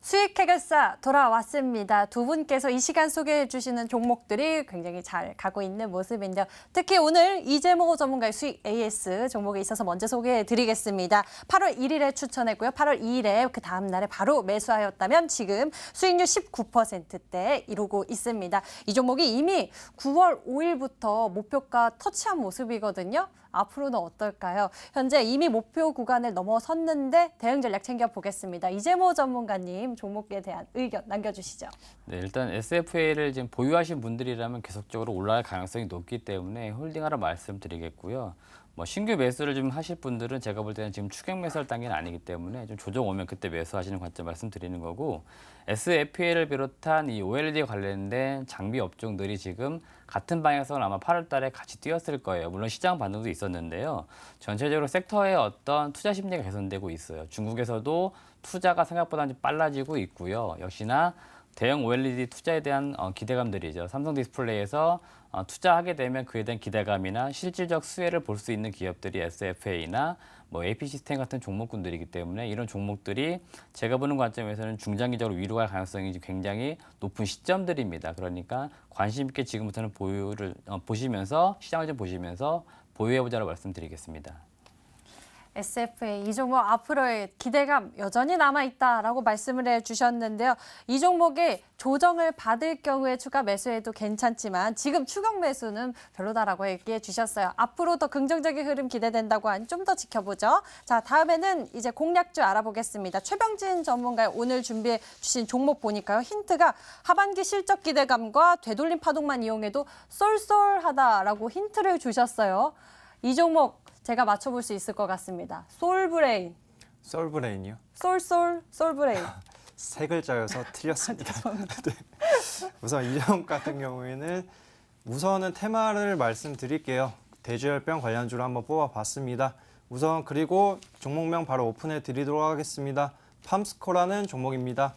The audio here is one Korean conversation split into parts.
수익 해결사 돌아왔습니다. 두 분께서 이 시간 소개해 주시는 종목들이 굉장히 잘 가고 있는 모습인데요. 특히 오늘 이재모 전문가의 수익 AS 종목에 있어서 먼저 소개해 드리겠습니다. 8월 1일에 추천했고요. 8월 2일에 그 다음 날에 바로 매수하였다면 지금 수익률 19%대 이루고 있습니다. 이 종목이 이미 9월 5일부터 목표가 터치한 모습이거든요. 앞으로는 어떨까요? 현재 이미 목표 구간을 넘어섰는데 대응 전략 챙겨보겠습니다. 이재모 전문가님 종목에 대한 의견 남겨주시죠. 네, 일단 SFA를 지금 보유하신 분들이라면 계속적으로 올라갈 가능성이 높기 때문에 홀딩하라 말씀드리겠고요. 신규 매수를 좀 하실 분들은 제가 볼 때는 지금 추격 매수할 단계는 아니기 때문에 좀 조정 오면 그때 매수하시는 관점 말씀드리는 거고, SFA를 비롯한 이 OLED 관련된 장비 업종들이 지금 같은 방향성을 아마 8월 달에 같이 뛰었을 거예요. 물론 시장 반등도 있었는데요. 전체적으로 섹터의 어떤 투자 심리가 개선되고 있어요. 중국에서도 투자가 생각보다 좀 빨라지고 있고요. 역시나 대형 OLED 투자에 대한 기대감들이죠. 삼성 디스플레이에서 투자하게 되면 그에 대한 기대감이나 실질적 수혜를 볼 수 있는 기업들이 SFA나 AP 시스템 같은 종목군들이기 때문에 이런 종목들이 제가 보는 관점에서는 중장기적으로 위로 갈 가능성이 굉장히 높은 시점들입니다. 그러니까 관심 있게 지금부터는 보유를 보시면서 시장을 좀 보시면서 보유해보자고 말씀드리겠습니다. SFA 이 종목 앞으로의 기대감 여전히 남아있다라고 말씀을 해주셨는데요. 이 종목이 조정을 받을 경우에 추가 매수해도 괜찮지만 지금 추격 매수는 별로다라고 얘기해 주셨어요. 앞으로 더 긍정적인 흐름 기대된다고 하니 좀 더 지켜보죠. 자, 다음에는 이제 공략주 알아보겠습니다. 최병진 전문가의 오늘 준비해 주신 종목 보니까요. 힌트가 하반기 실적 기대감과 되돌림 파동만 이용해도 쏠쏠하다라고 힌트를 주셨어요. 이 종목 제가 맞춰볼 수 있을 것 같습니다. 솔브레인. 솔브레인이요? 솔브레인. 세 글자여서 틀렸습니다. 네. 우선 이 종목 같은 경우에는 우선은 테마를 말씀드릴게요. 대주열병 관련주로 한번 뽑아봤습니다. 우선 그리고 종목명 바로 오픈해 드리도록 하겠습니다. 팜스코라는 종목입니다.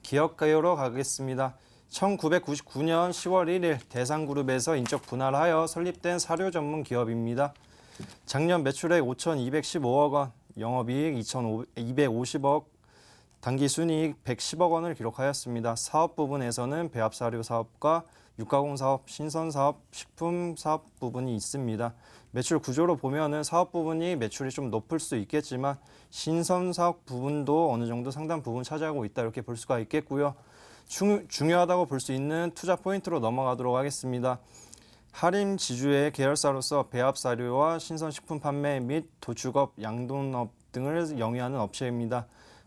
기업가요로 가겠습니다. 1999년 10월 1일 대상그룹에서 인적 분할하여 설립된 사료 전문 기업입니다. 작년 매출액 5,215억 원, 영업이익 2,250억, 당기순이익 110억 원을 기록하였습니다. 사업 부분에서는 배합사료 사업과 육가공 사업, 신선 사업, 식품 사업 부분이 있습니다. 매출 구조로 보면은 사업 부분이 매출이 좀 높을 수 있겠지만 신선 사업 부분도 어느 정도 상당 부분 차지하고 있다 이렇게 볼 수가 있겠고요. 중요하다고 볼 수 있는 투자 포인트로 넘어가도록 하겠습니다. 하림 지주의 계열사로서 배합사료와 신선식품 판매 및 도축업, 양돈업 등을 영위하는 업체입니다.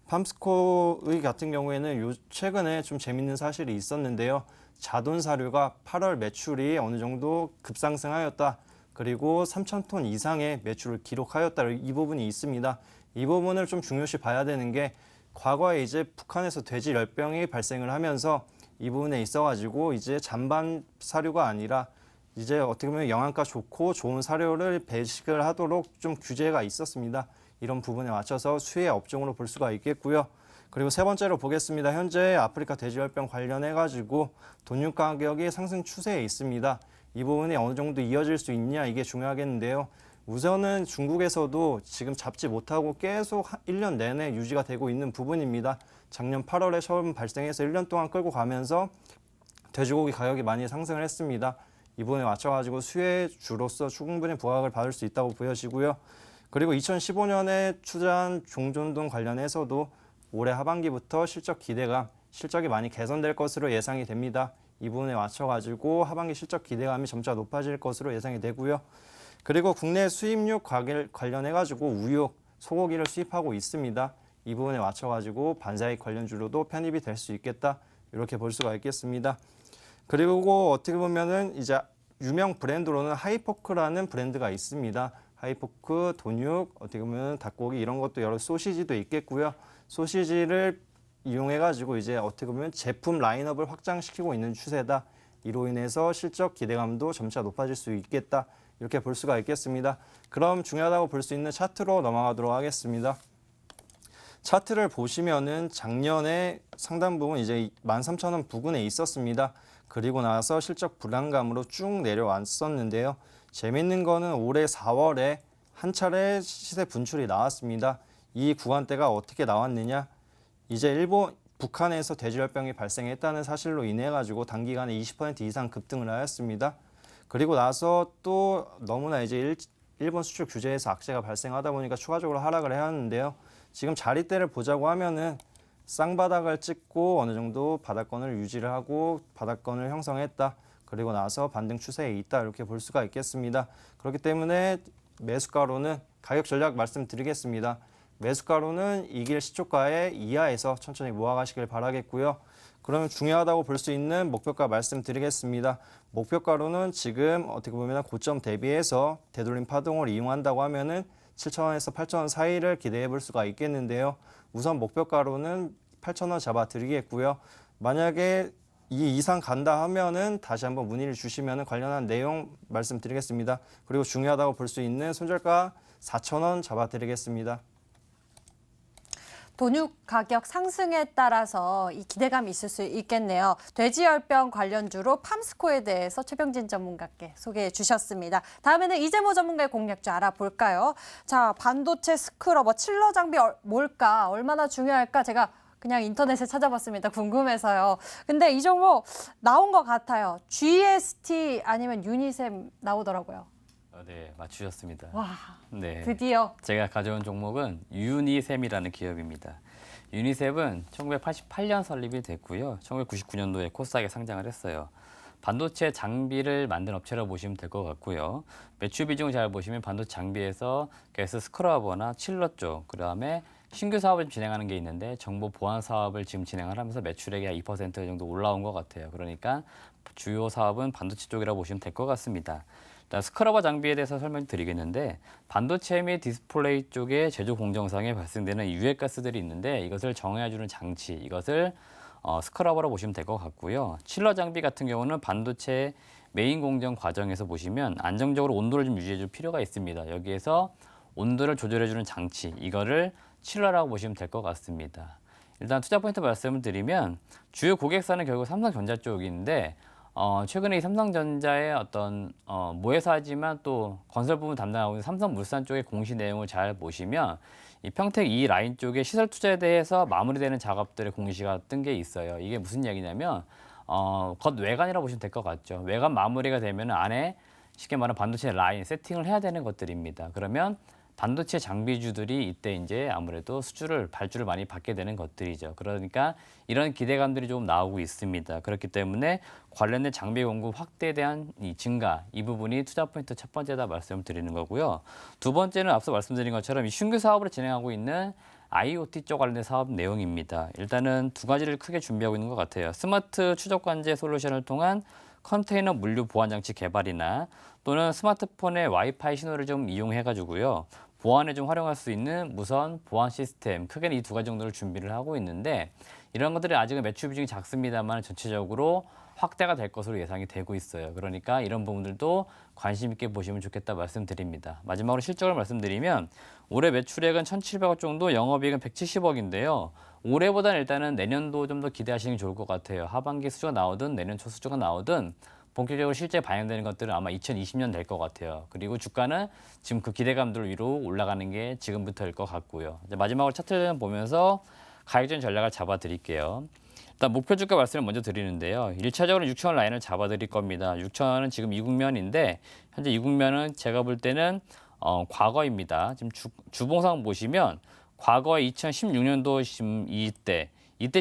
팜스코의 같은 경우에는 최근에 좀 재밌는 사실이 있었는데요. 자돈사료가 8월 매출이 어느 정도 급상승하였다. 그리고 3,000톤 이상의 매출을 기록하였다. 이 부분이 있습니다. 이 부분을 좀 중요시 봐야 되는 게 과거에 이제 북한에서 돼지 열병이 발생을 하면서 이 부분에 있어가지고 이제 잔반 사료가 아니라 이제 어떻게 보면 영양가 좋고 좋은 사료를 배식을 하도록 좀 규제가 있었습니다. 이런 부분에 맞춰서 수혜 업종으로 볼 수가 있겠고요. 그리고 세 번째로 보겠습니다. 현재 아프리카 돼지열병 관련해가지고 돈육 가격이 상승 추세에 있습니다. 이 부분이 어느 정도 이어질 수 있냐 이게 중요하겠는데요. 우선은 중국에서도 지금 잡지 못하고 계속 1년 내내 유지가 되고 있는 부분입니다. 작년 8월에 처음 발생해서 1년 동안 끌고 가면서 돼지고기 가격이 많이 상승을 했습니다. 이 부분에 맞춰가지고 수혜주로서 충분히 부각을 받을 수 있다고 보여지고요. 그리고 2015년에 투자한 종전동 관련해서도 올해 하반기부터 실적 기대감, 실적이 많이 개선될 것으로 예상이 됩니다. 이 부분에 맞춰가지고 하반기 실적 기대감이 점차 높아질 것으로 예상이 되고요. 그리고 국내 수입육 관련해가지고 우육, 소고기를 수입하고 있습니다. 이 부분에 맞춰가지고 반사익 관련주로도 편입이 될 수 있겠다. 이렇게 볼 수가 있겠습니다. 그리고 어떻게 보면은 이제 유명 브랜드로는 하이포크라는 브랜드가 있습니다. 하이포크, 돈육, 어떻게 보면 닭고기 이런 것도 여러 소시지도 있겠고요. 소시지를 이용해가지고 이제 어떻게 보면 제품 라인업을 확장시키고 있는 추세다. 이로 인해서 실적 기대감도 점차 높아질 수 있겠다. 이렇게 볼 수가 있겠습니다. 그럼 중요하다고 볼 수 있는 차트로 넘어가도록 하겠습니다. 차트를 보시면은 작년에 상당 부분 이제 13,000원 부근에 있었습니다. 그리고 나서 실적 불안감으로 쭉 내려왔었는데요. 재밌는 거는 올해 4월에 한 차례 시세 분출이 나왔습니다. 이 구간대가 어떻게 나왔느냐? 이제 북한에서 돼지열병이 발생했다는 사실로 인해 가지고 단기간에 20% 이상 급등을 하였습니다. 그리고 나서 또 너무나 이제 일본 수출 규제에서 악재가 발생하다 보니까 추가적으로 하락을 해야 하는데요. 지금 자리대를 보자고 하면은 쌍바닥을 찍고 어느 정도 바닥권을 유지를 하고 바닥권을 형성했다. 그리고 나서 반등 추세에 있다. 이렇게 볼 수가 있겠습니다. 그렇기 때문에 매수가로는 가격 전략 말씀드리겠습니다. 매수가로는 이길 시초가의 이하에서 천천히 모아가시길 바라겠고요. 그러면 중요하다고 볼 수 있는 목표가 말씀드리겠습니다. 목표가로는 지금 어떻게 보면 고점 대비해서 되돌림 파동을 이용한다고 하면은 7,000원에서 8,000원 사이를 기대해 볼 수가 있겠는데요. 우선 목표가로는 8,000원 잡아 드리겠고요. 만약에 이 이상 간다 하면은 다시 한번 문의를 주시면 관련한 내용 말씀드리겠습니다. 그리고 중요하다고 볼 수 있는 손절가 4,000원 잡아 드리겠습니다. 돈육 가격 상승에 따라서 이 기대감이 있을 수 있겠네요. 돼지열병 관련주로 팜스코에 대해서 최병진 전문가께 소개해 주셨습니다. 다음에는 이재모 전문가의 공략주 알아볼까요? 자, 반도체 스크러버, 칠러 장비 뭘까? 얼마나 중요할까? 제가 그냥 인터넷에 찾아봤습니다. 궁금해서요. 근데 이 종목 나온 것 같아요. GST 아니면 유니셈 나오더라고요. 네, 맞추셨습니다. 와, 네. 드디어. 제가 가져온 종목은 유니셈이라는 기업입니다. 유니셈은 1988년 설립이 됐고요. 1999년도에 코스닥에 상장을 했어요. 반도체 장비를 만든 업체라고 보시면 될 것 같고요. 매출 비중 잘 보시면 반도체 장비에서 가스 스크러버나 칠러 쪽, 그다음에 신규 사업을 진행하는 게 있는데 정보 보안 사업을 지금 진행을 하면서 매출액이 한 2% 정도 올라온 것 같아요. 그러니까 주요 사업은 반도체 쪽이라고 보시면 될 것 같습니다. 일단 스크러버 장비에 대해서 설명드리겠는데 반도체 및 디스플레이 쪽에 제조 공정상에 발생되는 유해가스들이 있는데 이것을 정해주는 장치, 이것을 스크러버로 보시면 될 것 같고요. 칠러 장비 같은 경우는 반도체 메인 공정 과정에서 보시면 안정적으로 온도를 좀 유지해 줄 필요가 있습니다. 여기에서 온도를 조절해 주는 장치, 이거를 칠러라고 보시면 될 것 같습니다. 일단 투자 포인트 말씀을 드리면 주요 고객사는 결국 삼성전자 쪽인데 최근에 이 삼성전자의 어떤 모회사지만 또 건설 부분 담당하고 있는 삼성물산 쪽의 공시 내용을 잘 보시면 이 평택 2 라인 쪽에 시설 투자에 대해서 마무리되는 작업들의 공시가 뜬 게 있어요. 이게 무슨 얘기냐면 겉 외관이라고 보시면 될 것 같죠. 외관 마무리가 되면 안에 쉽게 말하면 반도체 라인 세팅을 해야 되는 것들입니다. 그러면 반도체 장비주들이 이때 이제 아무래도 발주를 많이 받게 되는 것들이죠. 그러니까 이런 기대감들이 좀 나오고 있습니다. 그렇기 때문에 관련된 장비 공급 확대에 대한 이 증가, 이 부분이 투자 포인트 첫 번째다 말씀을 드리는 거고요. 두 번째는 앞서 말씀드린 것처럼 이 신규 사업을 진행하고 있는 IoT 쪽 관련된 사업 내용입니다. 일단은 두 가지를 크게 준비하고 있는 것 같아요. 스마트 추적 관제 솔루션을 통한 컨테이너 물류 보안 장치 개발이나 또는 스마트폰의 와이파이 신호를 좀 이용해가지고요. 보안에 좀 활용할 수 있는 무선 보안 시스템, 크게는 이 두 가지 정도를 준비를 하고 있는데 이런 것들이 아직은 매출 비중이 작습니다만 전체적으로 확대가 될 것으로 예상이 되고 있어요. 그러니까 이런 부분들도 관심 있게 보시면 좋겠다 말씀드립니다. 마지막으로 실적을 말씀드리면 올해 매출액은 1,700억 정도, 영업이익은 170억인데요. 올해보다는 일단은 내년도 좀 더 기대하시는 게 좋을 것 같아요. 하반기 수주가 나오든 내년 초 수주가 나오든 본격적으로 실제 반영되는 것들은 아마 2020년 될 것 같아요. 그리고 주가는 지금 그 기대감들 위로 올라가는 게 지금부터일 것 같고요. 이제 마지막으로 차트를 보면서 가격적인 전략을 잡아드릴게요. 일단 목표 주가 말씀을 먼저 드리는데요. 1차적으로 6,000원 라인을 잡아드릴 겁니다. 6,000원은 지금 이국면인데 현재 이국면은 제가 볼 때는 과거입니다. 지금 주봉상 보시면 과거 2016년도 지금 이때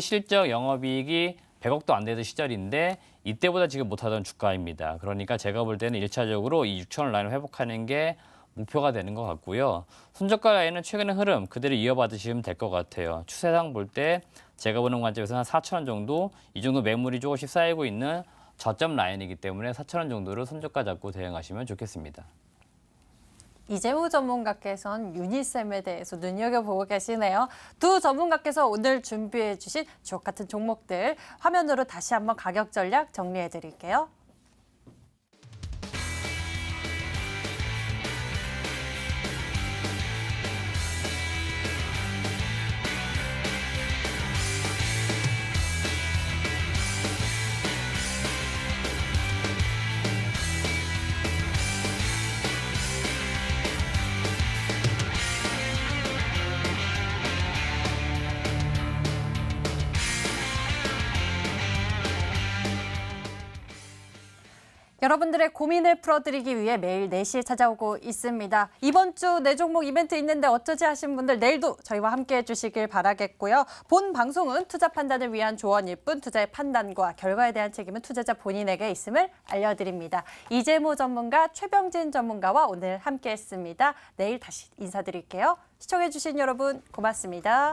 실적 영업이익이 100억도 안 되던 시절인데 이때보다 지금 못하던 주가입니다. 그러니까 제가 볼 때는 1차적으로 이 6,000원 라인을 회복하는 게 목표가 되는 것 같고요. 손저가 라인은 최근의 흐름 그대로 이어받으시면 될 것 같아요. 추세상 볼 때 제가 보는 관점에서 한 4,000원 정도, 이 정도 매물이 조금씩 쌓이고 있는 저점 라인이기 때문에 4,000원 정도로 손저가 잡고 대응하시면 좋겠습니다. 이재우 전문가께서는 유니셈에 대해서 눈여겨보고 계시네요. 두 전문가께서 오늘 준비해 주신 주옥 같은 종목들 화면으로 다시 한번 가격 전략 정리해 드릴게요. 여러분들의 고민을 풀어드리기 위해 매일 4시에 찾아오고 있습니다. 이번 주 내 종목 이벤트 있는데 어쩌지 하신 분들 내일도 저희와 함께해 주시길 바라겠고요. 본 방송은 투자 판단을 위한 조언일 뿐 투자의 판단과 결과에 대한 책임은 투자자 본인에게 있음을 알려드립니다. 이재모 전문가, 최병진 전문가와 오늘 함께했습니다. 내일 다시 인사드릴게요. 시청해 주신 여러분 고맙습니다.